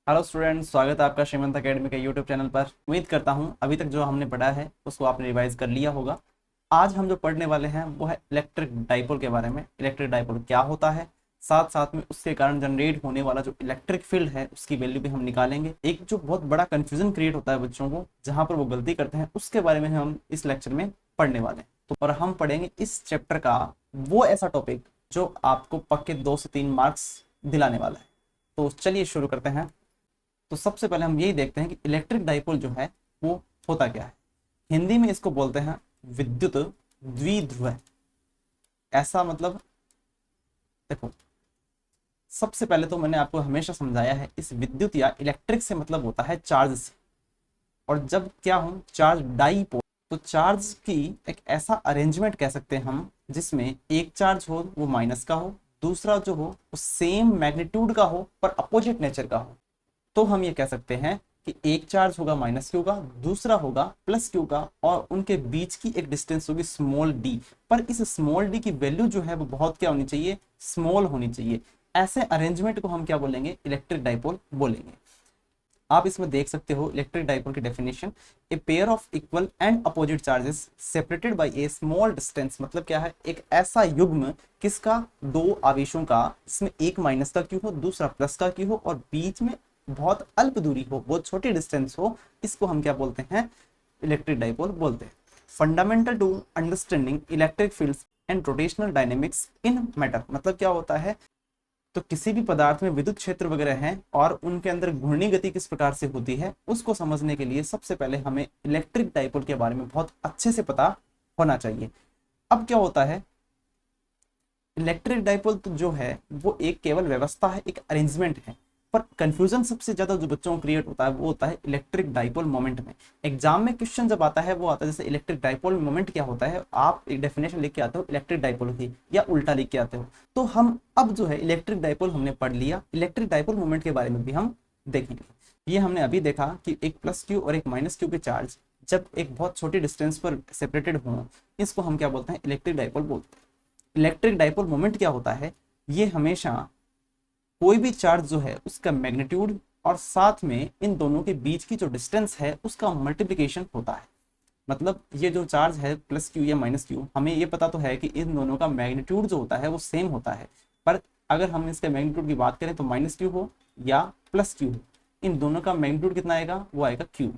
Hello student, स्वागत है आपका श्रीमंत एकेडमी के यूट्यूब चैनल पर। उम्मीद करता हूं अभी तक जो हमने पढ़ा है उसको आपने रिवाइज कर लिया होगा। आज हम जो पढ़ने वाले हैं वो है इलेक्ट्रिक डाइपोल के बारे में। इलेक्ट्रिक डाइपोल क्या होता है, साथ साथ में उसके कारण जनरेट होने वाला जो इलेक्ट्रिक फील्ड है उसकी वैल्यू भी हम निकालेंगे। एक जो बहुत बड़ा कंफ्यूजन क्रिएट होता है बच्चों को, जहां पर वो गलती करते हैं, उसके बारे में हम इस लेक्चर में पढ़ने वाले हैं। तो और हम पढ़ेंगे इस चैप्टर का वो ऐसा टॉपिक जो आपको पक्के 2 से 3 मार्क्स दिलाने वाला है। तो चलिए शुरू करते हैं। तो सबसे पहले हम यही देखते हैं कि इलेक्ट्रिक डाइपोल जो है वो होता क्या है। हिंदी में इसको बोलते हैं विद्युत द्विध्रुव। ऐसा मतलब, देखो, सबसे पहले तो मैंने आपको हमेशा समझाया है इस विद्युत या इलेक्ट्रिक से मतलब होता है चार्ज से। और जब क्या हो चार्ज डाइपोल, तो चार्ज की एक ऐसा अरेंजमेंट कह सकते हैं हम जिसमें एक चार्ज हो वो माइनस का हो, दूसरा जो हो वो सेम मैग्नीट्यूड का हो पर अपोजिट नेचर का हो। तो हम ये कह सकते हैं कि एक चार्ज होगा माइनस क्यू का, दूसरा होगा प्लस क्यू का, और उनके बीच की एक डिस्टेंस होगी स्मॉल डी। पर इस स्मॉल डी की वैल्यू जो है वो बहुत क्या होनी चाहिए, स्मॉल होनी चाहिए। ऐसे अरेंजमेंट को हम क्या बोलेंगे, इलेक्ट्रिक डाइपोल बोलेंगे। आप इसमें देख सकते हो इलेक्ट्रिक डाइपोल की definition, a pair of equal and opposite charges separated by A small distance. मतलब क्या है, एक ऐसा युग्म किसका, दो आवेशों का, जिसमें एक माइनस का क्यू हो दूसरा प्लस का क्यू हो और बीच में बहुत अल्प दूरी हो, बहुत छोटी डिस्टेंस हो, इसको हम क्या बोलते हैं, इलेक्ट्रिक डाइपोल बोलते हैं। Fundamental to understanding electric fields and rotational dynamics in matter. मतलब क्या होता है, तो किसी भी पदार्थ में विद्युत क्षेत्र वगैरह हैं और उनके अंदर घूर्णी गति किस प्रकार से होती है उसको समझने के लिए सबसे पहले हमें इलेक्ट्रिक डाइपोल के बारे में बहुत अच्छे से पता होना चाहिए। अब क्या होता है, इलेक्ट्रिक डाइपोल तो जो है वो एक केवल व्यवस्था है, एक अरेंजमेंट है। पर कंफ्यूजन सबसे ज्यादा जो बच्चों को क्रिएट होता है वो होता है इलेक्ट्रिक डाइपोल मोमेंट में। एग्जाम में क्वेश्चन जब आता है वो आता है जैसे इलेक्ट्रिक डाइपोल मोमेंट क्या होता है, आप एक डेफिनेशन लिख के आते हो इलेक्ट्रिक डाइपोल की, या उल्टा लिख के आते हो। तो हम अब जो है इलेक्ट्रिक डाइपोल हमने पढ़ लिया, इलेक्ट्रिक डाइपोल मोमेंट के बारे में भी हम देखेंगे। ये हमने अभी देखा कि एक प्लस क्यू और एक माइनस क्यू के चार्ज जब एक बहुत छोटी डिस्टेंस पर सेपरेटेड हो, इसको हम क्या बोलते हैं, इलेक्ट्रिक डाइपोल बोलते हैं। इलेक्ट्रिक डाइपोल मोमेंट क्या होता है, ये हमेशा कोई भी चार्ज जो है उसका मैग्नीट्यूड और साथ में इन दोनों के बीच की जो डिस्टेंस है उसका मल्टीप्लिकेशन होता है। मतलब ये जो चार्ज है प्लस क्यू या माइनस क्यू, हमें ये पता तो है कि इन दोनों का मैग्नीट्यूड जो होता है वो सेम होता है। पर अगर हम इसके मैग्नीट्यूड की बात करें तो माइनस क्यू हो या प्लस क्यू हो, इन दोनों का मैग्नीट्यूड कितना आएगा, वो आएगा क्यू।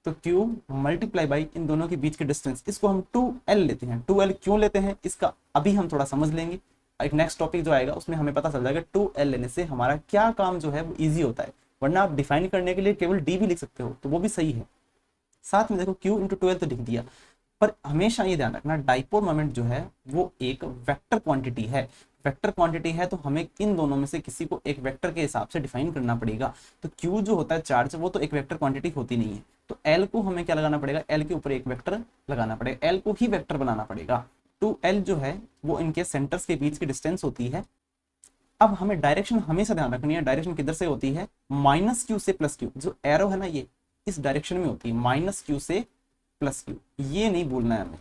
तो क्यू मल्टीप्लाई बाई इन दोनों के बीच के डिस्टेंस, इसको हम 2l लेते हैं। 2l क्यों लेते हैं इसका अभी हम थोड़ा समझ लेंगे। एक नेक्स्ट टॉपिक जो आएगा उसमें हमें पता चल जाएगा 2l लेने से हमारा क्या काम जो है वो ईजी होता है। वरना आप डिफाइन करने के लिए केवल डी भी लिख सकते हो तो वो भी सही है। साथ में देखो क्यू इंटू 12 तो लिख दिया। पर हमेशा ये ध्यान रखना डाइपोल मोमेंट जो है वो एक वेक्टर क्वांटिटी है। वेक्टर क्वांटिटी है तो हमें इन दोनों में से किसी को एक वेक्टर के हिसाब से डिफाइन करना पड़ेगा। तो क्यू जो होता है चार्ज, वो तो एक वेक्टर क्वांटिटी होती नहीं है। तो एल को हमें क्या लगाना पड़ेगा, एल के ऊपर एक वेक्टर लगाना पड़ेगा, एल को ही वेक्टर बनाना पड़ेगा। 2l जो है वो इनके सेंटर्स के बीच की डिस्टेंस होती है। अब हमें डायरेक्शन हमेशा ध्यान रखनी है, डायरेक्शन किधर से होती है, माइनस क्यू से प्लस क्यू। जो एरो है ना ये इस डायरेक्शन में होती है, माइनस क्यू से प्लस क्यू, ये नहीं भूलना है हमें।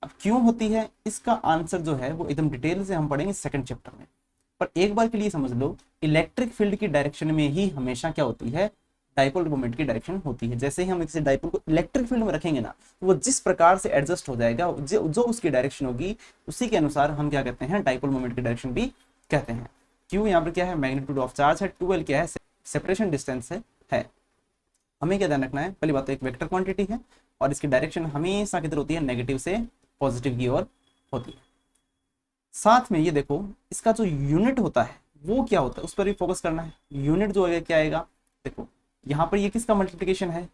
अब क्यों होती है इसका आंसर जो है वो एकदम डिटेल से हम पढ़ेंगे सेकंड चैप्टर में। पर एक बार के लिए समझ लो, इलेक्ट्रिक फील्ड की डायरेक्शन में ही हमेशा क्या होती है, डाइपोल मोमेंट की डायरेक्शन होती है। जैसे ही हम इसे डाइपोल को इलेक्ट्रिक फील्ड में रखेंगे ना, तो वो जिस प्रकार से एडजस्ट हो जाएगा, जो उसकी डायरेक्शन होगी उसी के अनुसार हम क्या कहते हैं, डाइपोल मोमेंट की डायरेक्शन भी कहते हैं। क्यू यहाँ पर क्या है, मैग्नीट्यूड ऑफ चार्ज है, 2l क्या है, सेपरेशन डिस्टेंस है। हमें क्या ध्यान रखना है, पहली बात तो एक वेक्टर क्वांटिटी है और इसकी डायरेक्शन हमेशा किधर होती है, नेगेटिव से पॉजिटिव की ओर होती है। साथ में ये देखो इसका जो यूनिट होता है वो क्या होता है उस पर भी फोकस करना है। यूनिट जो है क्या आएगा, देखो यहाँ पर ये किसका मल्टीप्लिकेशन है,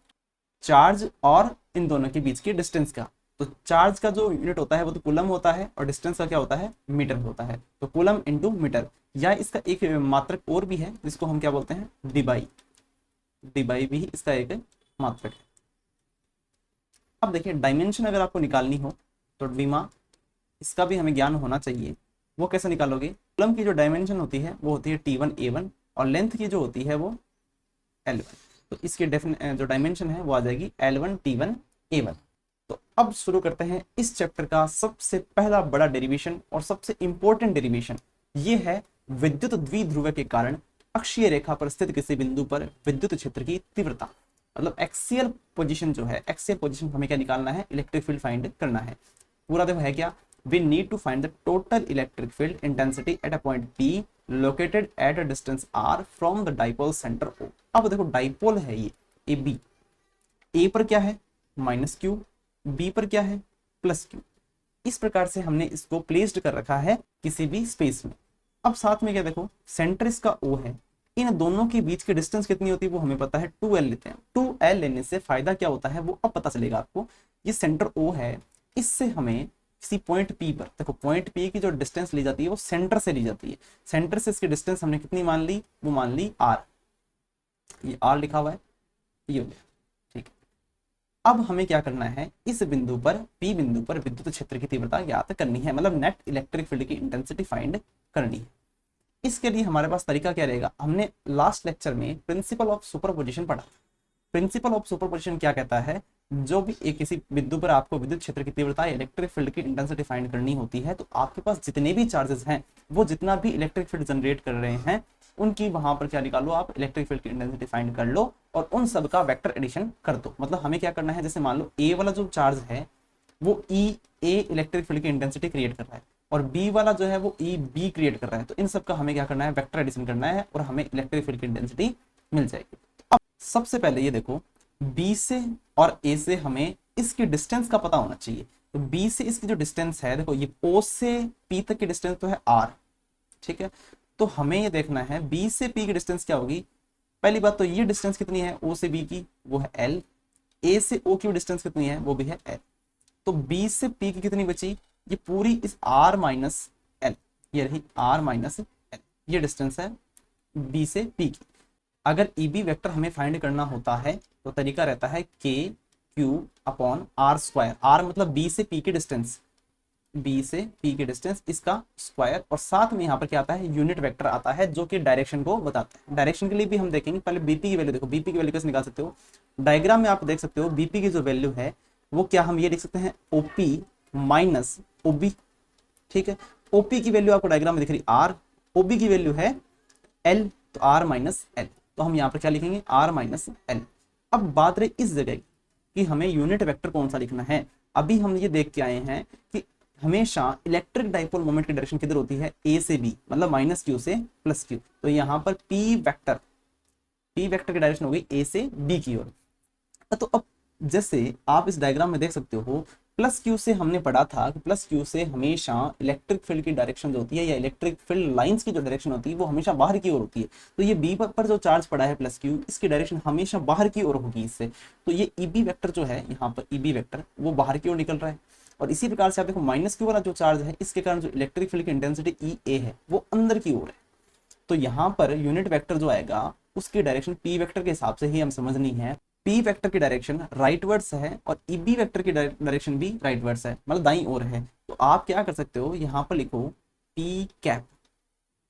चार्ज और इन दोनों के बीच की डिस्टेंस का। तो चार्ज का जो यूनिट होता है वो तो कूलम होता है और डिस्टेंस का क्या होता है, मीटर होता है। तो कूलम इंटू मीटर, या इसका एक मात्रक और भी है जिसको हम क्या बोलते हैं, डिबाई। डिबाई भी इसका एक मात्रक है। अब देखिए डायमेंशन अगर आपको निकालनी हो तो डीमा, इसका भी हमें ज्ञान होना चाहिए। वो कैसे निकालोगे, कॉलम की जो डायमेंशन होती है वो होती है T1A1 और लेंथ की जो होती है वो L1। तो इसके जो डायमेंशन है वो आ जाएगी L1T1A1। तो अब शुरू करते हैं इस चैप्टर का सबसे पहला बड़ा डेरिवेशन और सबसे इंपॉर्टेंट डेरिवेशन। ये है विद्युत द्विध्रुव के कारण अक्षीय रेखा पर स्थित किसी बिंदु पर विद्युत क्षेत्र की तीव्रता, मतलब एक्सियल पोजीशन जो है, एक्सियल पोजीशन हमें क्या निकालना है, इलेक्ट्रिक फील्ड फाइंड करना है। पूरा देखो है क्या, we need to find the total electric field intensity at a point P located at a distance r from the dipole centre O। अब देखो डाइपोल है ये ए बी, ए पर क्या है माइनस क्यू, बी पर क्या है प्लस क्यू। इस प्रकार से हमने इसको प्लेस्ड कर रखा है किसी भी स्पेस में। अब साथ में क्या देखो, सेंटर इसका O है, इन दोनों के बीच की डिस्टेंस कितनी होती है वो हमें पता है, 2l लेते हैं। 2l लेने से फायदा क्या होता है वो अब पता चलेगा आपको। ये सेंटर O है, इससे हमें किसी पॉइंट P पर, देखो पॉइंट P की जो डिस्टेंस ली जाती है वो सेंटर से ली जाती है। सेंटर से इसकी डिस्टेंस हमने कितनी मान ली, वो मान ली r, ये r लिखा हुआ है, ये हो गया ठीक है। अब हमें क्या करना है, इस बिंदु पर P बिंदु पर विद्युत क्षेत्र की तीव्रता ज्ञात करनी है, मतलब नेट इलेक्ट्रिक फील्ड की इंटेंसिटी फाइंड करनी है। इसके लिए हमारे पास तरीका क्या रहेगा, हमने लास्ट लेक्चर में प्रिंसिपल ऑफ सुपरपोजिशन पढ़ा। प्रिंसिपल ऑफ सुपरपोजिशन क्या कहता है, जो भी एक किसी बिंदु पर आपको विद्युत क्षेत्र की तीव्रता इलेक्ट्रिक फील्ड की इंटेंसिटी फाइंड करनी होती है, तो आपके पास जितने भी चार्जेस हैं, वो जितना भी इलेक्ट्रिक फील्ड जनरेट कर रहे हैं, उनकी वहां पर क्या निकालो आप, इलेक्ट्रिक फील्ड की इंटेंसिटी फाइंड कर लो और उन सब का वेक्टर एडिशन कर दो। मतलब हमें क्या करना है, जैसे मान लो ए वाला जो चार्ज है वो ई ए इलेक्ट्रिक फील्ड की इंटेंसिटी क्रिएट कर रहा है और बी वाला जो है वो ई बी क्रिएट कर रहा है, तो इन सब का हमें क्या करना है, वेक्टर एडिशन करना है और हमें इलेक्ट्रिक फील्ड की इंटेंसिटी मिल जाएगी। अब सबसे पहले ये देखो, बी से और ए से हमें इसकी डिस्टेंस का पता होना चाहिए। तो बी से इसकी जो डिस्टेंस है, देखो ये ओ से पी तक की डिस्टेंस तो है आर, ठीक है। तो हमें ये देखना है बी से पी की डिस्टेंस क्या होगी। पहली बात तो ये डिस्टेंस कितनी है ओ से बी की, वो है एल। ए से ओ की डिस्टेंस कितनी है, वो भी है एल। तो बी से पी की कितनी बची, ये पूरी इस आर माइनस एल, ये रही आर माइनस एल, ये डिस्टेंस है बी से पी की। अगर ई बी वेक्टर हमें फाइंड करना होता है तो तरीका रहता है K Q upon R square. R मतलब बी से पी की डिस्टेंस, बी से पी की डिस्टेंस इसका स्क्वायर, और साथ में यहाँ पर क्या आता है, यूनिट वेक्टर आता है जो कि डायरेक्शन को बताता है। डायरेक्शन के लिए भी हम देखेंगे, पहले बीपी की वैल्यू देखो, बीपी की वैल्यू कैसे निकाल सकते हो, डायग्राम में आप देख सकते हो बीपी की जो वैल्यू है वो क्या, हम ये लिख सकते हैं ओपी माइनस ओबी, ठीक है। ओपी की वैल्यू आपको डायग्राम में दिख रही आर, ओबी की वैल्यू है एल, तो आर माइनस एल, तो हम यहाँ पर क्या लिखेंगे आर माइनस एल। अब बात रही इस जगह कि हमें यूनिट वेक्टर कौन सा लिखना है। अभी हम ये देख के आए हैं कि हमेशा इलेक्ट्रिक डाइपोल मोमेंट की डायरेक्शन किधर होती है, ए से बी, मतलब माइनस क्यू से प्लस क्यू। तो यहाँ पर पी वेक्टर की डायरेक्शन हो गई ए से बी की ओर। तो अब जैसे आप इस डायग्राम में देख सकते हो, प्लस क्यू से हमने पढ़ा था कि प्लस क्यू से हमेशा इलेक्ट्रिक फील्ड की डायरेक्शन जो होती है, या इलेक्ट्रिक फील्ड लाइंस की जो डायरेक्शन होती है, वो हमेशा बाहर की ओर होती है। तो ये बी पर जो चार्ज पड़ा है प्लस क्यू, इसकी डायरेक्शन हमेशा बाहर की ओर होगी इससे। तो ये ई बी वेक्टर जो है यहाँ पर, ई बी वेक्टर वो बाहर की ओर निकल रहा है। और इसी प्रकार से आप देखो माइनस क्यू वाला जो चार्ज है, इसके कारण जो इलेक्ट्रिक फील्ड की इंटेंसिटी ई ए है वो अंदर की ओर है। तो यहाँ पर यूनिट वेक्टर जो आएगा उसकी डायरेक्शन पी वेक्टर के हिसाब से ही हम समझनी है। पी वेक्टर की डायरेक्शन राइटवर्ड्स है और ई बी वेक्टर की डायरेक्शन भी राइटवर्ड्स है, मतलब दाईं ओर है। तो आप क्या कर सकते हो, यहाँ पर लिखो पी कैप,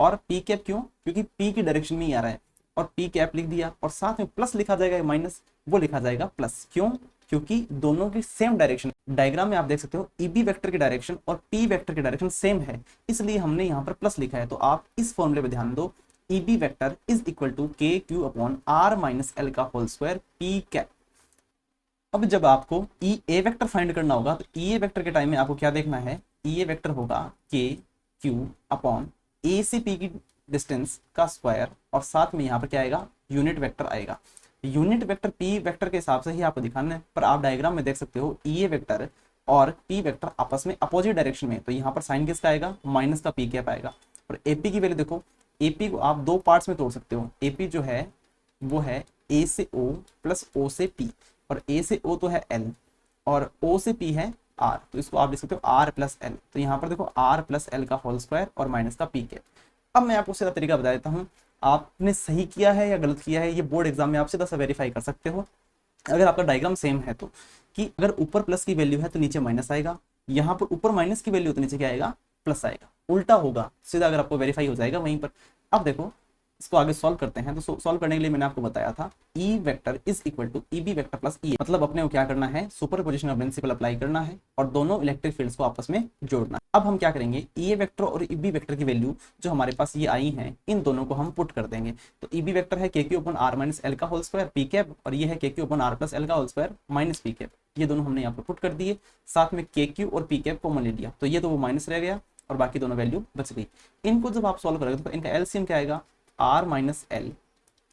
और पी कैप क्यों, क्योंकि पी की डायरेक्शन में ही आ रहा है, और पी कैप लिख दिया, और साथ में प्लस लिखा जाएगा, माइनस वो लिखा जाएगा प्लस। क्यों, क्योंकि दोनों की सेम डायरेक्शन। डायग्राम में आप देख सकते हो ई बी वेक्टर की डायरेक्शन और पी वेक्टर की डायरेक्शन सेम है, इसलिए हमने यहाँ पर प्लस लिखा है। तो आप इस फॉर्मूले पे ध्यान दो, E B vector is equal to K Q upon R minus L का होल स्क्वायर पी कैप। अब जब आपको ई ए वेक्टर फाइंड करना होगा, तो ई ए वेक्टर के टाइम में आपको क्या देखना है, ई ए वेक्टर होगा के क्यू अपॉन ए से पी की डिस्टेंस का स्क्वायर, और साथ में यहाँ पर क्या आएगा, यूनिट वेक्टर आएगा। यूनिट वेक्टर पी वेक्टर के हिसाब से ही आपको दिखाना है, पर आप डायग्राम में देख सकते हो ई ए वेक्टर और पी वेक्टर आपस में अपोजिट डायरेक्शन में, तो यहाँ पर साइन किसका आएगा, माइनस का पी कैप आएगा। और एपी की वैल्यू देखो, एपी को आप दो पार्ट्स में तोड़ सकते हो। एपी जो है वो है ए से ओ प्लस ओ से पी, और ए से ओ तो है एल और ओ से पी है आर, तो इसको आप लिख सकते हो आर प्लस एल। तो यहाँ पर देखो आर प्लस एल का होल स्क्वायर और माइनस का पी कैप। अब मैं आपको सीधा तरीका बता देता हूँ, आपने सही किया है या गलत किया है, ये बोर्ड एग्जाम में आप सीधा सा वेरीफाई कर सकते हो अगर आपका डायग्राम सेम है तो, कि अगर ऊपर प्लस की वैल्यू है तो नीचे माइनस आएगा, यहाँ पर ऊपर माइनस की वैल्यू तो नीचे क्या आएगा, प्लस आएगा। उल्टा होगा सीधा, अगर आपको वेरीफाई हो जाएगा वहीं पर। अब देखो इसको आगे सॉल्व करते हैं। तो सॉल्व करने के लिए मैंने आपको बताया था E vector is equal to E B vector plus E, मतलब अपने को क्या करना है, सुपरपोजिशन का प्रिंसिपल अप्लाई करना है और दोनों इलेक्ट्रिक फील्ड्स को आपस में जोड़ना है। अब हम क्या करेंगे, ई वेक्टर और ई बी वेक्टर की वैल्यू जो हमारे पास ये आई है, इन दोनों को हम पुट कर देंगे। तो ई बी वेक्टर है K Q upon R minus L का होल स्क्वायर पी कैप, और ये है K Q upon R plus L का whole square minus P cap. ये दोनों हमने यहाँ पर पुट कर दिए, साथ में के क्यू और पी कैप कॉमन ले लिया, तो ये तो वो माइनस रह गया और बाकी दोनों वैल्यू बच गई। इनको जब आप सॉल्व करोगे तो इनका एलसीएम क्या आएगा, आर माइनस एल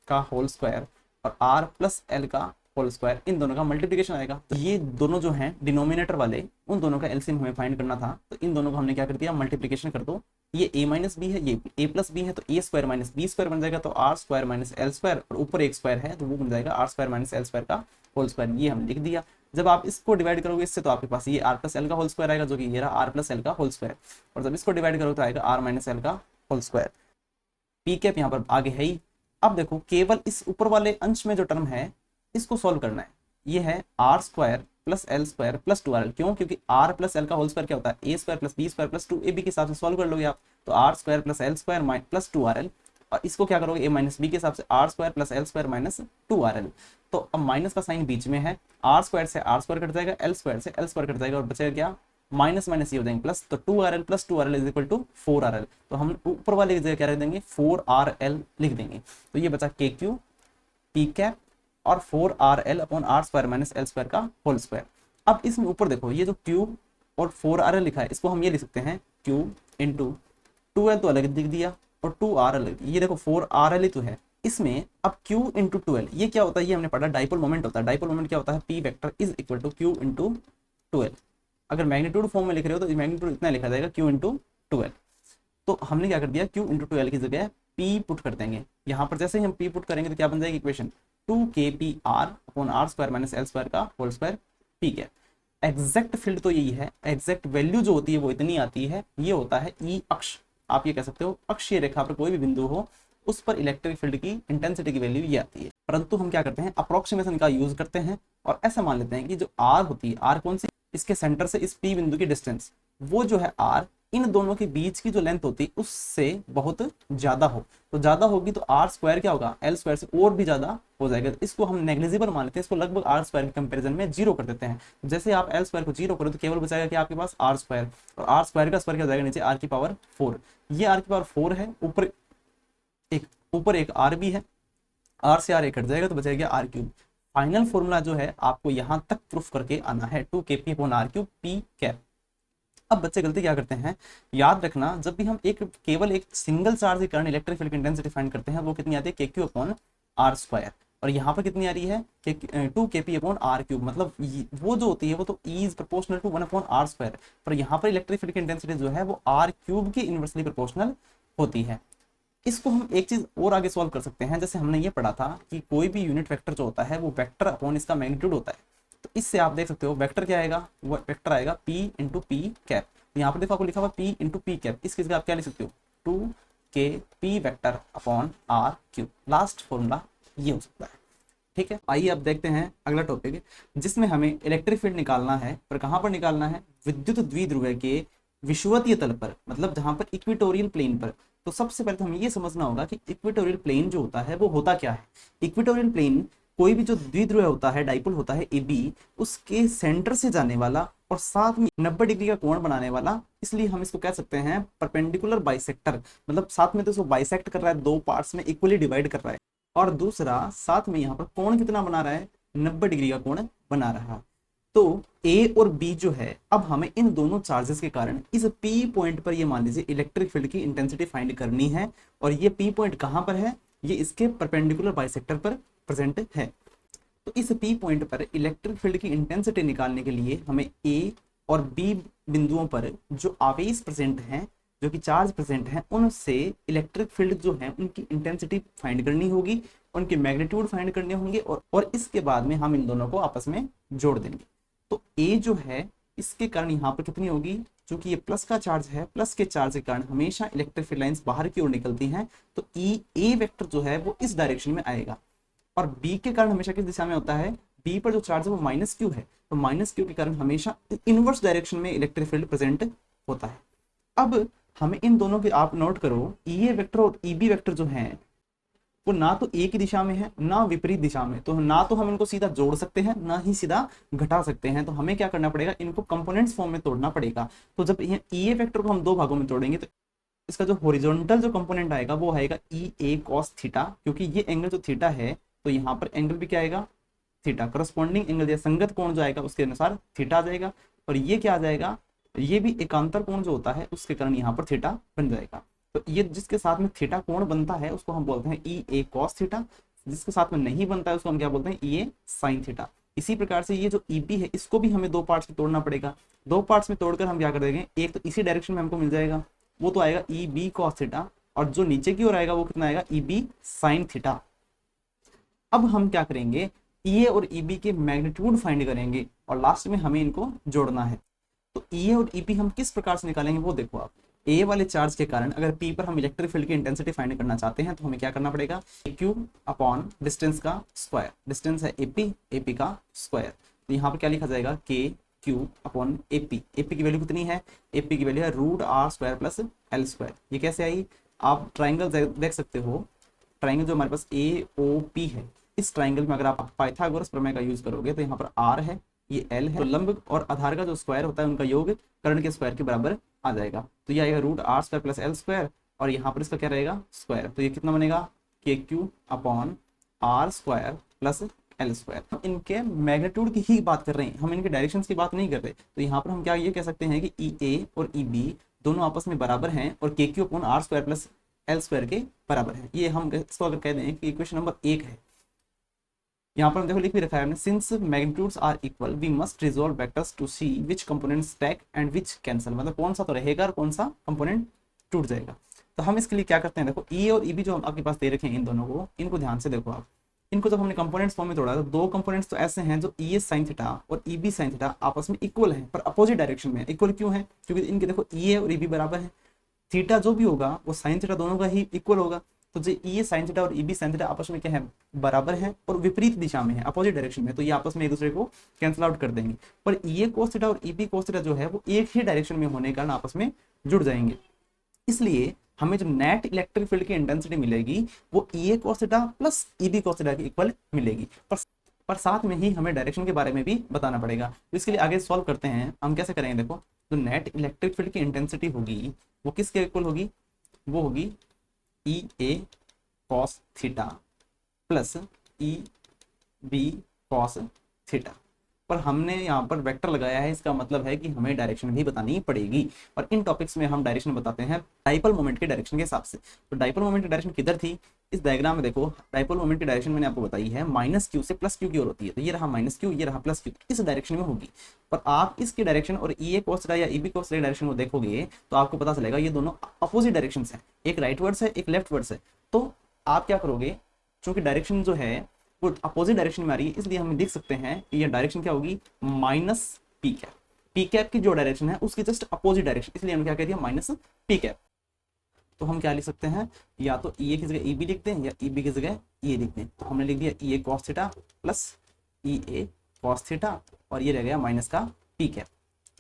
का होल स्क्वायर और आर प्लस एल का होल स्क्वायर, इन दोनों का मल्टीप्लिकेशन आएगा। तो ये दोनों जो हैं डिनोमिनेटर वाले, उन दोनों का एलसीएम हमें फाइंड करना था, तो इन दोनों को हमने क्या कर दिया, मल्टीप्लिकेशन कर दो। ये a माइनस बी है, ये a प्लस बी है, तो a square minus B square बन जाएगा, तो R square minus L square, और ऊपर एक स्क्वायर है तो वो बन जाएगा R square minus L square का होल स्क्वायर। ये हम लिख दिया। जब आप इसको डिवाइड करोगे इससे, तो आपके पास ये आर प्लस एल का होल स्क्वायर आएगा, जो कि ये रहा आर प्लस एल का होल स्क्वायर, और जब इसको डिवाइड करोगे तो आएगा आर माइनस एल का होल स्क्वायर। पी कैप यहाँ पर आगे है ही। अब देखो केवल इस ऊपर वाले अंश में जो टर्म है इसको सॉल्व करना है। ये है R square plus L square plus 2rl, क्यों, क्योंकि आर प्लस एल का होल स्क्वायर क्या होता है, A square plus B square plus 2ab के हिसाब से सॉल्व कर लोगे आप, तो R square plus L square plus 2rl, और इसको क्या करोगे, ए माइनस बी के हिसाब से R square plus L square minus 2rl। तो अब माइनस का साइन बीच में है, आर स्क्वायर से आर स्क्वायर कट जाएगा, एल स्क्वायर से एल स्क्वायर कट जाएगा, और बचेगा क्या, माइनस माइनस ये हो जाएंगे प्लस, तो 2rl plus 2rl is equal to 4rl। तो हम ऊपर वाले की जगह क्या रख देंगे, 4rl लिख देंगे। तो ये बचा के क्यू पी कैप और 4rl upon R square minus L square का होल स्क्वायर। अब इसमें ऊपर देखो ये जो क्यूब और 4rl लिखा है, इसको हम ये लिख सकते हैं क्यूब इंटू 2l तो अलग लिख दिया और 2rl, ये देखो 4rl ही तो है इसमें। अब q इंटू 2l ये क्या होता है, ये हमने पढ़ा डाइपोल मोमेंट होता है। डाइपोल मोमेंट क्या होता है, p vector is equal to q into 2l। अगर मैग्नीट्यूड फॉर्म में लिख रहे हो तो मैग्नीट्यूड इतना लिखा जाएगा q इंटू 2l। तो हमने क्या कर दिया, q इंटू 2l की जगह p पुट कर देंगे। यहाँ पर जैसे ही हम p पुट करेंगे तो क्या बन जाएगी equation, 2kpr upon R square minus L square का whole square P cap. Exact field तो यही है, एग्जैक्ट वैल्यू जो होती है वो इतनी आती है, ये होता है ई अक्ष। आप ये कह सकते हो अक्षीय रेखा पर कोई भी बिंदु हो उस पर इलेक्ट्रिक फील्ड की इंटेंसिटी की वैल्यू ये आती है। परंतु हम क्या करते हैं, अप्रोक्सीमेशन का यूज करते हैं और ऐसा मान लेते हैं कि जो आर होती है, आर कौन सी, इसके सेंटर से इस पी बिंदु की डिस्टेंस, वो जो है आर, इन दोनों के बीच की जो लेंथ होती है उससे बहुत ज्यादा हो, तो ज्यादा होगी तो आर स्क्वायर क्या होगा, एल स्क्वायर से और भी ज्यादा हो जाएगा। तो इसको हम नेग्लिजिबल मान लेते हैं, इसको लगभग आर स्क्वायर के कंपैरिजन में जीरो कर देते हैं। जैसे आप एल स्क्वायर को जीरो करो तो केवल बचाएगा कि आपके पास आर स्क्वायर, और आर स्क्वायर का स्क्वायर क्या हो जाएगा नीचे आर की पावर 4। ये आर की पावर 4 है, ऊपर एक आर भी है, आर से आर कट जाएगा तो बचेगा आर क्यूब। फाइनल फॉर्मूला जो है आपको यहां तक प्रूफ करके आना है, 2kp upon R cube P cap. अब बच्चे गलती क्या करते हैं, याद रखना, जब भी हम केवल एक सिंगल चार्ज के कारण इलेक्ट्रिक फील्ड की इंटेंसिटी फाइंड करते हैं, वो कितनी आती है, K Q upon R square, और यहाँ पर कितनी आ रही है, 2kp अपॉन आर क्यूब। मतलब वो जो होती है वो तो E is proportional to 1 upon R square, पर यहाँ पर इलेक्ट्रिक फील्ड की इंटेंसिटी जो है वो आर क्यूब की इनवर्सली प्रोपोर्शनल होती है। इसको हम एक चीज और आगे सॉल्व कर सकते हैं, जैसे हमने ये पढ़ा था कि कोई भी यूनिट वेक्टर जो होता है वो वेक्टर अपॉन इसका मैग्नीट्यूड होता है। तो इससे आप देख सकते हो वेक्टर क्या आएगा, वो वेक्टर आएगा p इंटू पी कैप। यहाँ पर देखो आपको लिखा हुआ p इंटू पी कैप, इसकी जगह आप क्या लिख सकते हो, 2kp vector upon R cube. Last formula ये हो सकता है। ठीक है, आइए अब देखते हैं अगला टॉपिक, जिसमें हमें इलेक्ट्रिक फील्ड निकालना है, पर कहाँ पर निकालना है, विद्युत द्विध्रुव के विषुवतीय तल पर, मतलब जहां पर इक्वेटोरियल प्लेन पर। तो सबसे पहले तो हमें ये समझना होगा कि इक्वेटोरियल प्लेन जो होता है वो होता क्या है। इक्वेटोरियल प्लेन कोई भी जो द्विध्रुव होता है, डाइपोल होता है AB, उसके सेंटर से जाने वाला और साथ में 90 डिग्री का कोण बनाने वाला, इसलिए हम इसको कह सकते हैं परपेंडिकुलर बाइसेक्टर। मतलब साथ में तो इसको बाइसेक्ट कर रहा है, दो पार्ट्स में इक्वली डिवाइड कर रहा है, और दूसरा साथ में यहाँ पर कोण कितना बना रहा है, 90 डिग्री का कोण बना रहा है। तो A और B जो है, अब हमें इन दोनों चार्जेस के कारण इस P पॉइंट पर ये मान लीजिए इलेक्ट्रिक फील्ड की इंटेंसिटी फाइंड करनी है, और ये P पॉइंट कहाँ पर है, ये इसके परपेंडिकुलर बाइसेक्टर पर प्रेजेंट है। तो इस P पॉइंट पर इलेक्ट्रिक फील्ड की इंटेंसिटी निकालने के लिए हमें A और B बिंदुओं पर जो आवेश प्रेजेंट हैं, जो कि चार्ज प्रेजेंट हैं, उनसे इलेक्ट्रिक फील्ड जो है उनकी इंटेंसिटी फाइंड करनी होगी, उनके मैग्नीट्यूड फाइंड करने होंगे, और इसके बाद में हम इन दोनों को आपस में जोड़ देंगे। तो A जो है इसके कारण यहाँ पर कितनी होगी, क्योंकि ये प्लस का चार्ज है, प्लस के चार्ज के कारण हमेशा इलेक्ट्रिक फील्ड लाइंस बाहर की ओर निकलती हैं, तो A वेक्टर जो है वो इस डायरेक्शन में आएगा, और B के कारण हमेशा किस दिशा में होता है, B पर जो चार्ज है वो माइनस क्यू है, तो माइनस क्यू के कारण हमेशा इनवर्स डायरेक्शन में इलेक्ट्रिक फील्ड प्रेजेंट होता है। अब हमें इन दोनों के, आप नोट करो, EA वेक्टर और EB वेक्टर जो है वो ना तो एक ही दिशा में है ना विपरीत दिशा में, तो ना तो हम इनको सीधा जोड़ सकते हैं ना ही सीधा घटा सकते हैं। तो हमें क्या करना पड़ेगा, इनको कंपोनेंट्स फॉर्म में तोड़ना पड़ेगा। तो जब ये ई वेक्टर को हम दो भागों में तोड़ेंगे तो इसका जो हॉरिजॉन्टल जो कंपोनेंट आएगा वो आएगा ई ए कॉस थीटा, क्योंकि ये एंगल जो थीटा है तो यहाँ पर एंगल भी क्या आएगा, थीटा। करस्पॉन्डिंग एंगल या संगत कोण जो आएगा उसके अनुसार थीटा आ जाएगा। और ये क्या आ जाएगा, ये भी एकांतर कोण जो होता है उसके कारण यहाँ पर थीटा बन जाएगा। तो ये जिसके साथ में थीटा कोण बनता है उसको हम बोलते हैं ई ए कॉस थीटा, जिसके साथ में नहीं बनता है उसको हम क्या बोलते हैं, ई ए साइन थीटा। इसी प्रकार से ये जो ई बी है इसको भी हमें दो पार्ट्स में तोड़ना पड़ेगा। दो पार्ट्स में तोड़कर हम क्या कर देंगे, एक तो इसी डायरेक्शन में हमको मिल जाएगा, वो तो आएगा ई बी कॉस थीटा, और जो नीचे की ओर आएगा वो कितना आएगा, ई बी साइन थीटा। अब हम क्या करेंगे, ई ए और ई बी के मैग्नीट्यूड फाइंड करेंगे और लास्ट में हमें इनको जोड़ना है। तो ई ए और ई बी हम किस प्रकार से निकालेंगे वो देखो आप। ए वाले चार्ज के कारण अगर पी पर हम इलेक्ट्रिक फील्ड की इंटेंसिटी फाइंड करना चाहते हैं तो हमें क्या करना पड़ेगा, क्यू अपॉन डिस्टेंस का स्क्वायर, डिस्टेंस है एपी, एपी का स्क्वायर। तो यहाँ पर क्या लिखा जाएगा, K Q upon AP. AP की वैल्यू कितनी है, एपी की वैल्यू है root R square plus L square. ये कैसे आई, आप ट्राइंगल देख सकते हो, ट्राइंगल जो हमारे पास ए ओ पी है, इस ट्राइंगल में अगर आप पाइथागोरस प्रमेय का यूज करोगे तो यहाँ पर आर है, ये एल है, तो लंब और आधार का जो स्क्वायर होता है उनका योग कर्ण के स्क्वायर के बराबर आ जाएगा। तो ये आएगा root R square plus L square, और यहाँ पर इसका क्या रहेगा, स्क्वायर। तो ये कितना बनेगा, K Q upon R square plus L square. हम इनके मैग्नीट्यूड की ही बात कर रहे हैं, हम इनके डायरेक्शंस की बात नहीं कर रहे। तो यहाँ पर हम क्या ये कह सकते हैं कि ई ए और ई बी दोनों आपस में बराबर हैं और K Q upon R square plus L square के बराबर है। ये हम इसको अगर कह दें कि इक्वेशन नंबर 1 है। यहाँ पर हम देखो लिख भी रखा है हमने, since magnitudes are equal we must resolve vectors to see which component stack and which cancel, मतलब कौन सा तो रहेगा और कौन सा कंपोनेंट टूट जाएगा। तो हम इसके लिए क्या करते हैं, देखो ई और ई बी जो आपके पास दे रखे हैं इन दोनों को, इनको ध्यान से देखो आप। इनको जब हमने कंपोनेंट्स फॉर्म में तोड़ा तो दो कंपोनेंट्स तो ऐसे हैं जो ई ए साइन थीटा और ई बी साइन थीटा आपस में इक्वल हैं पर अपोजिट डायरेक्शन में। इक्वल क्यों है, क्योंकि इनके देखो ई ए और ई बी बराबर है, थीटा जो भी होगा वो साइन थीटा दोनों का ही इक्वल होगा। तो जो ई ए साइन थीटा और ई बी साइन थीटा आपस में क्या है, बराबर है और विपरीत दिशा में है, अपोजिट डायरेक्शन में, तो ये आपस में एक दूसरे को कैंसिल आउट कर देंगे। पर ई ए कोस थीटा और ई बी कोस थीटा जो है वो एक ही डायरेक्शन में होने के कारण आपस में जुड़ जाएंगे। इसलिए हमें जो नेट इलेक्ट्रिक फील्ड की इंटेंसिटी मिलेगी वो E A cos theta plus E B cos theta की इक्वल मिलेगी। पर साथ में ही हमें डायरेक्शन के बारे में भी बताना पड़ेगा। तो इसके लिए आगे सॉल्व करते हैं, हम कैसे करेंगे, देखो जो नेट इलेक्ट्रिक फील्ड की इंटेंसिटी होगी वो किसके इक्वल होगी, वो होगी E A cos theta plus E B cos theta. पर हमने यहाँ पर वेक्टर लगाया है, इसका मतलब है कि हमें डायरेक्शन भी बतानी पड़ेगी। और इन टॉपिक्स में हम डायरेक्शन बताते हैं डाइपोल मोमेंट के डायरेक्शन के हिसाब से। तो डाइपोल मोमेंट की डायरेक्शन किधर थी, इस डायग्राम में देखो डाइपोल मोमेंट की डायरेक्शन मैंने आपको बताई है माइनस क्यू से प्लस क्यू की ओर होती है। तो ये रहा माइनस क्यू, ये रहा प्लस क्यू, इस डायरेक्शन में होगी। पर आप इसकी डायरेक्शन और ई ए कोस थीटा या E B cos theta direction को देखोगे तो आपको पता चलेगा ये दोनों अपोजिट डायरेक्शन है, एक राइट वर्ड्स है एक लेफ्ट वर्ड्स है। तो आप क्या करोगे, चूंकि डायरेक्शन जो है वो अपोजिट डायरेक्शन में आ रही है, इसलिए हम लिख सकते हैं कि ये डायरेक्शन क्या होगी, minus P cap. P cap की जो डायरेक्शन है उसकी जस्ट अपोजिट डायरेक्शन, इसलिए हम क्या कह दिया माइनस पी कैप। तो हम क्या लिख सकते हैं, या तो ई ए की जगह ई बी लिख दें या ई बी की जगह ई ए लिख दें। तो हमने लिख दिया ई A cos theta plus E A cos theta और ये रह गया माइनस का पी कैप।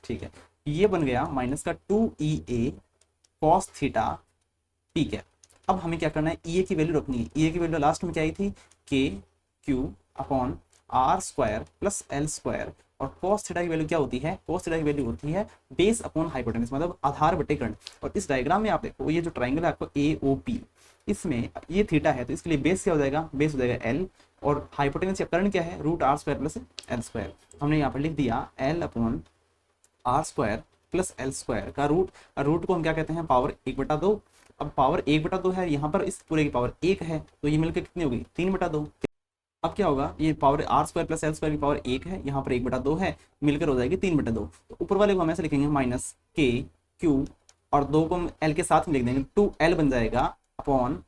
ठीक है, ये बन गया माइनस का 2 ई A cos theta P cap. अब हमें क्या करना है, ई ए की वैल्यू रखनी है। ई ए की वैल्यू लास्ट में क्या आई थी, K Q upon R square plus L square. और cos थीटा की वैल्यू क्या होती है, cos थीटा की वैल्यू होती है बेस अपॉन हाइपोटेनस, मतलब आधार बटे कर्ण। और इस डायग्राम में आप देखो ये जो ट्राइंगल है आपको ए ओ पी, इसमें ये थीटा है तो इसके लिए बेस क्या हो जाएगा, बेस हो जाएगा एल, और हाइपोटेनस या कर्ण क्या है, root R square plus L square. हमने यहाँ पर लिख दिया L upon R square plus L square का रूट को हम क्या कहते हैं, पावर 1/2। अब पावर 1/2 है, यहाँ पर इस पूरे की पावर 1 है, तो ये मिलकर कितनी होगी, 3/2। अब क्या होगा, ये power R square plus L square की पावर 1 है, यहाँ पर 1/2 है, मिलकर हो जाएगी 3/2। तो ऊपर वाले को हम ऐसे लिखेंगे माइनस के क्यू और 2 को हम एल के साथ में लिख देंगे, 2L बन जाएगा अपॉन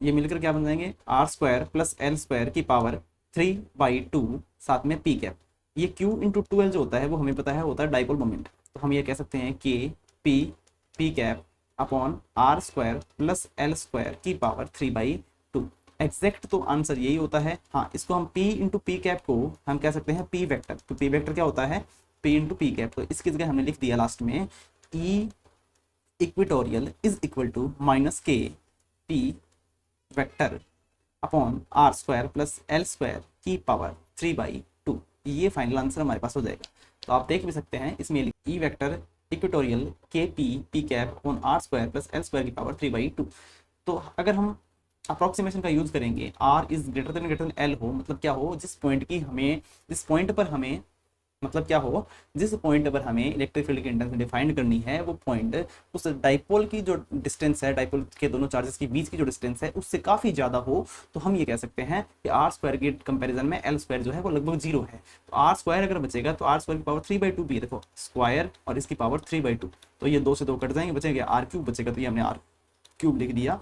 ये मिलकर क्या बन जाएंगे, R square plus L square की पावर 3/2 साथ में पी कैप। ये क्यू इंटू 2L जो होता है वो हमें पता है होता है डाइपोल मोमेंट। तो हम ये कह सकते हैं के P cap upon R square plus L square की पावर 3/2। एग्जैक्ट तो आंसर यही होता है। हाँ, इसको हम P इंटू पी कैप को हम कह सकते हैं P वेक्टर। तो P वेक्टर क्या होता है, P इंटू पी कैप। तो इसकी जगह हमने लिख दिया लास्ट में E equatorial is equal to minus K P vector upon R square plus L square की पावर 3/2। ये फाइनल आंसर हमारे पास हो जाएगा। तो आप देख भी सकते हैं इसमें E vector equatorial K P cap on R square plus L square की पावर 3/2। तो अगर हम अप्रोक्सीमेशन का यूज करेंगे, R is greater than L हो, मतलब क्या हो, जिस पॉइंट पर हमें मतलब क्या हो, जिस पॉइंट पर हमें इलेक्ट्रिक फील्ड की इंटेंसिटी डिफाइन करनी है, वो पॉइंट उस डाइपोल की जो डिस्टेंस है, डाइपोल के दोनों चार्जेस के बीच की जो डिस्टेंस है उससे काफी ज्यादा हो, तो हम ये कह सकते हैं कि आर स्क्वायर के कंपैरिजन में एल स्क्वायर जो है वो लगभग 0 है। तो आर स्क्वायर अगर बचेगा तो आर स्क्वायर की पावर 3/2 भी है, देखो स्क्वायर और इसकी पावर 3/2, तो ये 2 से 2 कट जाएंगे, बचेगा आर क्यूब बचेगा, तो ये हमने आर क्यूब लिख दिया।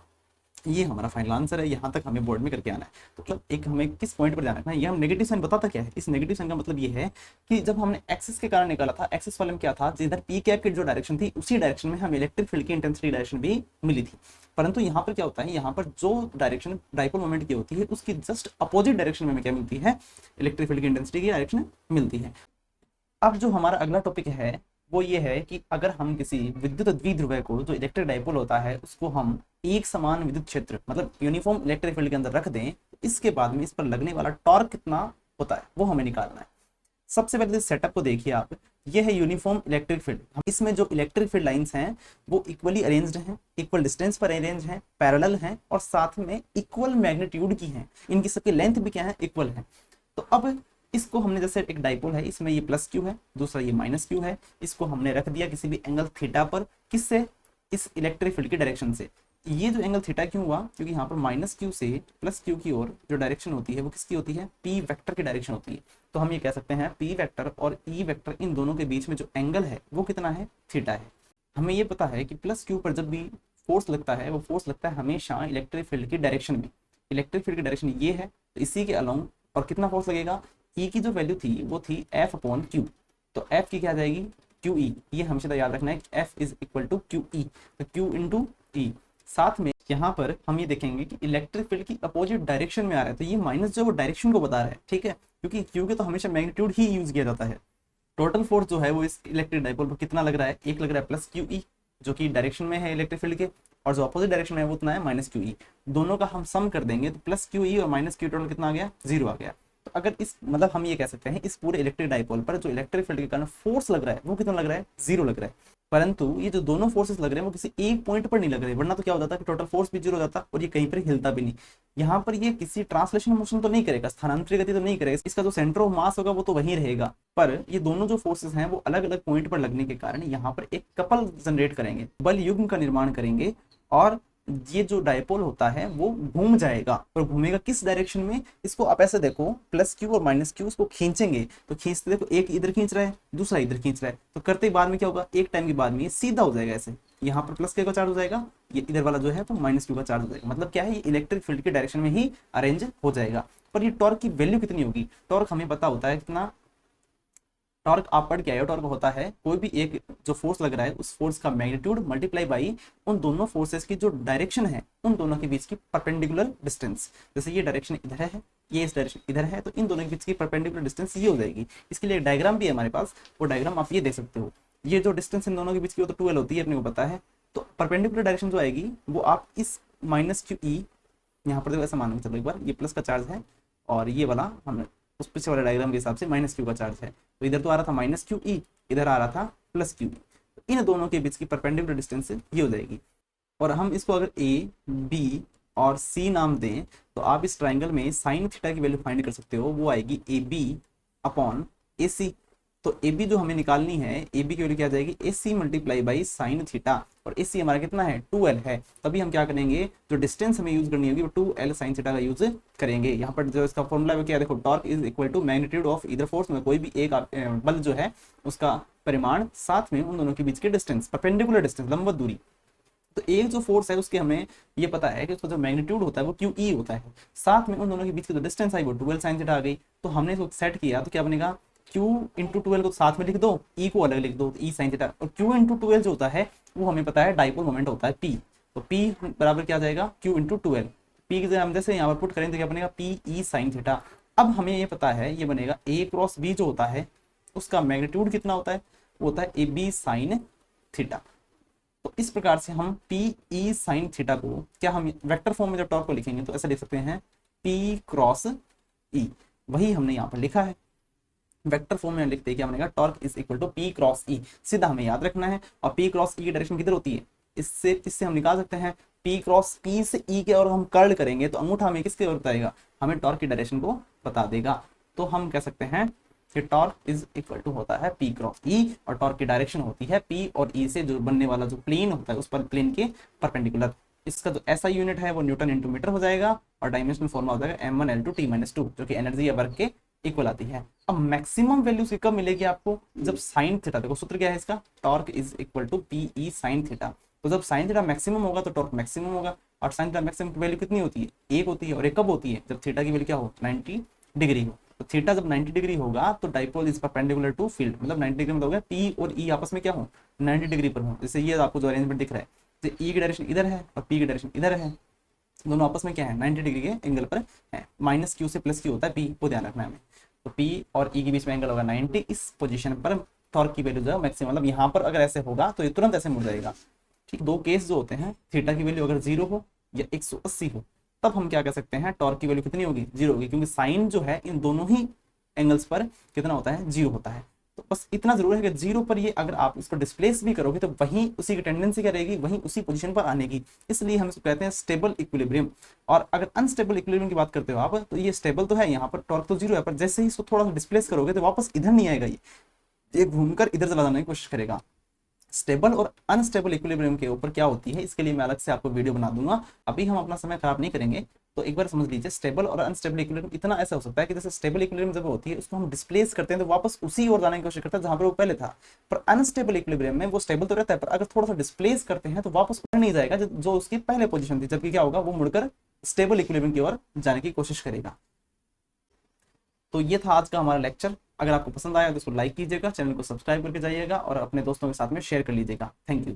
ये हमारा फाइनल आंसर है। यहाँ तक हमें बोर्ड में करके आना है। तो मतलब एक हमें किस पॉइंट पर जाना है, ये हम नेगेटिव साइन बताता क्या है, इस नेगेटिव साइन का मतलब ये है कि जब हमने एक्सिस के कारण निकाला था, एक्सिस वाले में क्या था, जिधर पी कैप की जो डायरेक्शन थी उसी डायरेक्शन में हमें इलेक्ट्रिक फील्ड की इंटेंसिटी डायरेक्शन भी मिली थी। परंतु यहाँ पर क्या होता है, यहाँ पर जो डायरेक्शन डाइपोल मोमेंट की होती है उसकी जस्ट अपोजिट डायरेक्शन में हमें क्या मिलती है, इलेक्ट्रिक फील्ड की इंटेंसिटी की डायरेक्शन मिलती है। अब जो हमारा अगला टॉपिक है वो ये है कि अगर हम किसी विद्युत द्विध्रुव को, जो इलेक्ट्रिक डाइपोल होता है, उसको हम एक समान विद्युत क्षेत्र मतलब यूनिफॉर्म इलेक्ट्रिक फील्ड के अंदर रख दें, तो इसके बाद में इस पर लगने वाला टॉर्क कितना होता है वो हमें निकालना है। सबसे पहले इस सेटअप को देखिए आप, ये है यूनिफॉर्म इलेक्ट्रिक फील्ड। इसमें जो इलेक्ट्रिक फील्ड लाइंस हैं वो इक्वली अरेंज्ड हैं, इक्वल डिस्टेंस पर अरेंज हैं, पैरेलल हैं और साथ में इक्वल मैग्नीट्यूड की हैं। इनकी सबकी लेंथ भी क्या है, इक्वल है। तो अब इसको हमने, जैसे एक डाइपोल है, इसमें ये प्लस क्यू है, दूसरा ये माइनस क्यू है, इसको हमने रख दिया किसी भी एंगल थीटा पर, किससे, इस इलेक्ट्रिक फील्ड की डायरेक्शन से। ये जो एंगल थीटा क्यों हुआ, क्योंकि यहाँ पर माइनस क्यू से प्लस क्यू की ओर जो डायरेक्शन होती है वो किसकी होती है, पी वेक्टर की डायरेक्शन होती है। तो हम ये कह सकते हैं पी वेक्टर और ई वेक्टर, इन दोनों के बीच में जो एंगल है वो कितना है, थीटा है। हमें ये पता है कि प्लस क्यू पर जब भी फोर्स लगता है वो फोर्स लगता है हमेशा इलेक्ट्रिक फील्ड की डायरेक्शन में। इलेक्ट्रिक फील्ड की डायरेक्शन ये है, तो इसी के अलोंग और कितना फोर्स लगेगा, ई की जो वैल्यू थी वो थी एफ अपॉन क्यू, तो एफ की क्या आ जाएगी, क्यू ई। ये हमेशा याद रखना है कि F is equal to Q E, तो क्यू इंटू ई। साथ में यहाँ पर हम ये देखेंगे कि इलेक्ट्रिक फील्ड की अपोजिट डायरेक्शन में आ रहा है, तो ये माइनस जो वो डायरेक्शन को बता रहा है, ठीक है, क्योंकि क्यू के तो हमेशा मैग्नीट्यूड ही यूज किया जाता है। टोटल फोर्स जो है वो इस इलेक्ट्रिक डाइपोल पर कितना लग रहा है, एक लग रहा है प्लस क्यू ई जो कि डायरेक्शन में है इलेक्ट्रिक फील्ड के, और जो अपोजिट डायरेक्शन में है वो उतना है माइनस क्यू ई। दोनों का हम सम कर देंगे तो प्लस क्यू ई और माइनस क्यू टोटल कितना आ गया, 0 आ गया। तो अगर इस मतलब हम ये कह सकते हैं इस पूरे इलेक्ट्रिक डाइपोल पर जो इलेक्ट्रिक फील्ड के कारण फोर्स लग रहा है वो कितना लग रहा है, 0 लग रहा है। परंतु ये जो दोनों फोर्सेस लग रहे हैं वो किसी एक पॉइंट पर नहीं लग रहे, वरना तो क्या हो जाता है कि टोटल फोर्स भी 0 हो जाता और ये कहीं पर हिलता भी नहीं। यहाँ पर ये किसी ट्रांसलेशन मोशन तो नहीं करेगा, स्थानांतरित गति तो नहीं करेगा, इसका जो सेंटर ऑफ मास होगा वो तो वहीं रहेगा। पर ये दोनों जो फोर्सेस हैं वो अलग अलग पॉइंट पर लगने के कारण यहाँ पर एक कपल जनरेट करेंगे, बल युग्म का निर्माण करेंगे, और ये जो डायपोल होता है वो घूम जाएगा। और घूमेगा किस डायरेक्शन में, इसको आप ऐसे देखो, प्लस क्यू और माइनस क्यू इसको खींचेंगे, तो खींचते देखो एक इधर खींच रहा है दूसरा इधर खींच रहा है, तो करते ही बाद में क्या होगा, एक टाइम के बाद में ये सीधा हो जाएगा, ऐसे यहाँ पर प्लस क्यू का चार्ज हो जाएगा, ये इधर वाला जो है तो माइनस क्यू का चार्ज हो जाएगा। मतलब क्या है, ये इलेक्ट्रिक फील्ड के डायरेक्शन में ही अरेंज हो जाएगा। पर ये टॉर्क की वैल्यू कितनी होगी, टॉर्क हमें पता होता है कितना, टॉर्क आप पढ़ के आए हो, टॉर्क होता है कोई भी एक जो फोर्स लग रहा है उस फोर्स का मैग्नीट्यूड मल्टीप्लाई बाई उन दोनों फोर्सेस की जो डायरेक्शन है उन दोनों के बीच की परपेंडिकुलर डिस्टेंस। जैसे ये डायरेक्शन इधर है, ये इस डायरेक्शन इधर है, तो इन दोनों के बीच की परपेंडिकुलर डिस्टेंस ये हो जाएगी। इसके लिए एक डायग्राम भी है हमारे पास, वो डायग्राम आप ये देख सकते हो। ये जो डिस्टेंस इन दोनों के बीच की वो तो 12 होती है, अपने को पता है। तो परपेंडिकुलर डायरेक्शन जो आएगी वो आप इस माइनस क्यू ई, यहाँ पर देखो ऐसा मान के चलो एक बार, ये प्लस का चार्ज है और ये वाला हमने उस पीछे वाले डायग्राम के हिसाब से माइनस क्यू का चार्ज है, तो इधर तो आ रहा था माइनस क्यू ई, इधर आ रहा था प्लस क्यू ई। तो इन दोनों के बीच की परपेंडिकुलर डिस्टेंस ये हो जाएगी। और हम इसको अगर ए बी और सी नाम दें तो आप इस ट्राइंगल में साइन थीटा की वैल्यू फाइंड कर सकते हो, वो आएगी ए बी अपॉन ए सी। तो ए बी जो हमें निकालनी है, ए बी की वैल्यू क्या आ जाएगी, ए C multiply by sine theta, और ए सी हमारा कितना है 2l है। तभी हम क्या करेंगे, जो डिस्टेंस हमें यूज करनी होगी वो 2l साइन थीटा का यूज करेंगे। यहाँ पर जो इसका फॉर्मूला है क्या, देखो torque is equal to magnitude of either force, में कोई भी एक बल जो है उसका परिमाण साथ में उन दोनों के बीच के डिस्टेंस, परपेंडिकुलर डिस्टेंस, लंबवत दूरी। तो एक जो फोर्स है उसके हमें ये पता है कि उसका जो मैग्नीट्यूड होता है वो क्यू ई होता है, साथ में उन दोनों के बीच की जो डिस्टेंस आई वो 2l साइन थीटा आ गई। तो हमने इसको सेट किया तो क्या बनेगा, Q इंटू 12 को साथ में लिख दो, E को अलग लिख दो, तो E साइन थीटा, और Q इंटू 12 जो होता है वो हमें पता है डाइपोल मोमेंट होता है P, तो P बराबर क्या जाएगा, Q इंटू 12। P की जगह हम जैसे यहाँ पर पुट करें तो क्या बनेगा, P E साइन थीटा। अब हमें ये पता है ये बनेगा A क्रॉस B जो होता है उसका मैग्नीट्यूड कितना होता है, वो होता है AB साइन थीटा। तो इस प्रकार से हम P E साइन थीटा को क्या हम वेक्टर फॉर्म में जब टॉर्क को लिखेंगे तो ऐसा लिख सकते हैं P क्रॉस E, वही हमने यहाँ पर लिखा है। वेक्टर फॉर्म में लिखते हैं कि हमने कहा torque is equal to P cross E, सीधा हमें याद रखना है। और P क्रॉस E की डायरेक्शन किधर होती है, इससे हम निकाल सकते हैं P क्रॉस P से E के और हम कर्ल करेंगे तो अंगूठा हमें किसके ओर बताएगा, हमें टॉर्क की डायरेक्शन को बता देगा। तो हम कह सकते हैं कि टॉर्क इज इक्वल टू होता है P क्रॉस E, और टॉर्क की डायरेक्शन होती है P और E से जो बनने वाला जो प्लेन होता है उस पर प्लेन के परपेंडिकुलर। इसका जो ऐसा यूनिट है वो न्यूटन इंटू मीटर हो जाएगा, और डायमेंशनल फॉर्मूला हो जाएगा m1L2T-2, जो कि एनर्जी या वर्क के इक्वल आती है। अब मैक्सिमम वैल्यू उसकी कब मिलेगी आपको, जब साइन थीटा, देखो सूत्र क्या है इसका, torque is equal to PE sine theta. तो जब साइन थीटा मैक्सिमम होगा तो टॉर्क मैक्सिमम होगा, और साइन थीटा मैक्सिमम की वैल्यू कितनी होती है, 1 होती है। और एक कब होती है, जब थीटा की वैल्यू क्या हो, 90 डिग्री हो। तो थीटा जब 90 डिग्री होगा तो dipole is perpendicular to field, मतलब 90 डिग्री में हो गया P और E आपस में क्या हो, 90 डिग्री पर हो। जैसे ये आपको जो अरेंजमेंट दिख रहा है, तो E की डायरेक्शन इधर है और P की डायरेक्शन इधर है, दोनों आपस में क्या है, 90 डिग्री के एंगल पर है। माइनस Q से प्लस Q होता है P, को ध्यान रखना है हमें। तो P और E के बीच में एंगल होगा 90, इस पोजीशन पर टॉर्क की वैल्यू जो है मैक्सिमम, मतलब यहाँ पर अगर ऐसे होगा तो ये तुरंत ऐसे मुड़ जाएगा। ठीक, दो केस जो होते हैं, थीटा की वैल्यू अगर 0 हो या 180 हो, तब हम क्या कह सकते हैं, टॉर्क की वैल्यू कितनी होगी, 0 होगी, क्योंकि साइन जो है इन दोनों ही एंगल्स पर कितना होता है, 0 होता है। तो बस इतना जरूर है कि 0 पर ये अगर आप इसको डिस्प्लेस भी करोगे तो वहीं उसी की टेंडेंसी क्या रहेगी, वहीं उसी पोजीशन पर आने की, इसलिए हम इसको कहते हैं स्टेबल इक्विलिब्रियम। और अगर अनस्टेबल इक्विलिब्रियम की बात करते हो आप, तो ये स्टेबल तो है, यहाँ पर टॉर्क तो 0 है, पर जैसे ही इसको थोड़ा सा डिस्प्लेस करोगे तो वापस इधर नहीं आएगा, ये घूमकर इधर चला जाने की कोशिश करेगा। स्टेबल और अनस्टेबल इक्विलिब्रियम के ऊपर क्या होती है, इसके लिए मैं अलग से आपको वीडियो बना दूंगा, अभी हम अपना समय खराब नहीं करेंगे। तो एक बार समझ लीजिए, स्टेबल और अनस्टेबल इक्विलिब्रियम इतना ऐसा हो सकता है कि जैसे स्टेबल इक्विलिब्रियम जब होती है उसको हम डिस्प्लेस करते हैं तो वापस उसी ओर जाने की कोशिश करता है जहां पर वो पहले था। पर अनस्टेबल इक्विलिब्रियम में वो स्टेबल तो रहता है, पर अगर थोड़ा सा डिस्प्लेस करते हैं तो वापस उधर नहीं जाएगा जो उसकी पहले पोजीशन थी, जबकि क्या होगा, वो मुड़कर स्टेबल इक्विलिब्रियम की ओर जाने की कोशिश करेगा। तो ये था आज का हमारा लेक्चर। अगर आपको पसंद आया तो इसको लाइक कीजिएगा, चैनल को सब्सक्राइब करके जाइएगा और अपने दोस्तों के साथ में शेयर कर लीजिएगा। Thank you.